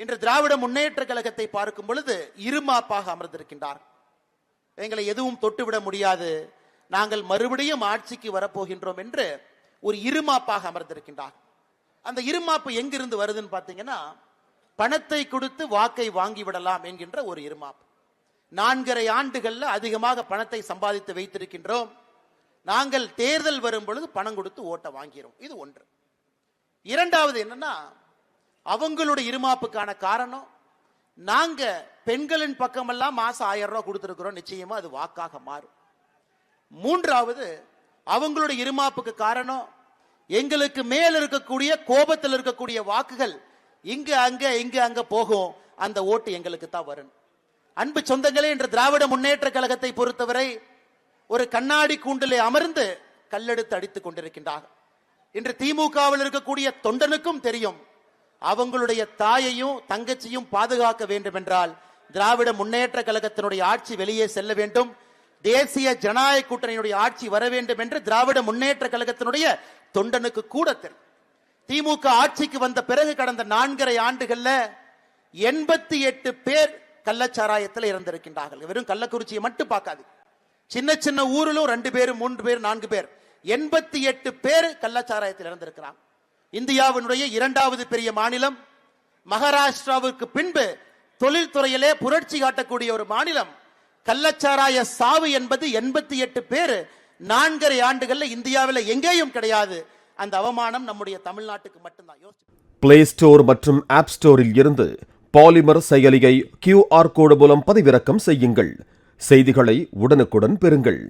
இன்று திராவிட முன்னேற்ற கழகத்தை பார்க்கும் பொழுது இருமாப்பாக அமர்ந்திருக்கின்றார். எங்களை எதுவும் தொட்டுவிட முடியாது, நாங்கள் மறுபடியும் ஆட்சிக்கு வரப்போகின்றோம் என்று ஒரு இருமாப்பாக அமர்ந்திருக்கின்றார். அந்த இருமாப்பு எங்கிருந்து வருதுன்னு பார்த்தீங்கன்னா, பணத்தை கொடுத்து வாக்கை வாங்கி விடலாம் என்கின்ற ஒரு இருமாப்பு. 4.5 ஆண்டுகள்ல அதிகமாக பணத்தை சம்பாதித்து வைத்திருக்கின்றோம், நாங்கள் தேர்தல் வரும் பொழுது பணம் கொடுத்து ஓட்ட வாங்கிறோம். இது ஒன்று. இரண்டாவது என்னன்னா, அவங்களுடைய இருமாப்புக்கான காரணம், நாங்க பெண்களின் பக்கமெல்லாம் மாசம் 1000 ரூபாய் கொடுத்திருக்கிறோம், நிச்சயமா அது வாக்காக மாறும். மூன்றாவது, அவங்களுடைய இருமாப்புக்கு காரணம், எங்களுக்கு மேல் இருக்கக்கூடிய கோபத்தில் இருக்கக்கூடிய வாக்குகள் இங்க அங்க போகும், அந்த ஓட்டு எங்களுக்கு தான் வரும். அன்பு சொந்தங்களே, இன்று திராவிட முன்னேற்ற கழகத்தை பொறுத்தவரை ஒரு கண்ணாடி கூண்டிலே அமர்ந்து கல்லெடுத்து அடித்துக் கொண்டிருக்கின்றார்கள். இன்று திமுகவில் இருக்கக்கூடிய தொண்டனுக்கும் தெரியும், அவங்களுடைய தாயையும் தங்கச்சியும் பாதுகாக்க வேண்டும் என்றால் திராவிட முன்னேற்ற கழகத்தினுடைய ஆட்சி வெளியே செல்ல வேண்டும், தேசிய ஜனநாயக கூட்டணியுடைய ஆட்சி வர வேண்டும் என்று திராவிட முன்னேற்ற கழகத்தினுடைய தொண்டனுக்கு கூட தெரியும். திமுக ஆட்சிக்கு வந்த பிறகு கடந்த 4.5 ஆண்டுகள்ல 88 பேர் கள்ளச்சாராயத்தில் இறந்திருக்கின்றார்கள். வெறும் கள்ளக்குறிச்சியை மட்டும் பார்க்காது, சின்ன சின்ன ஊரிலும் 2 பேர் 3 பேர் 4 பேர் 88 பேர் கள்ளச்சாராயத்தில் இறந்திருக்கிறாங்க. இந்தியாவினுடைய 2வது பெரிய மாநிலம், மகாராஷ்டிராவுக்கு பின்பு தொழில்துறையிலே புரட்சி காட்டக்கூடிய ஒரு மாநிலம். கள்ளச்சாராய சாவு என்பது 88 பேர் 4.5 ஆண்டுகள்ல இந்தியாவில் எங்கேயும் கிடையாது. அந்த அவமானம் நம்முடைய தமிழ்நாட்டுக்கு மட்டும்தான். பிளே ஸ்டோர் மற்றும் ஆப் ஸ்டோரில் இருந்து பாலிமர் செயலியை QR கோடு மூலம் பதிவிறக்கம் செய்யுங்கள். செய்திகளை உடனுக்குடன் பெறுங்கள்.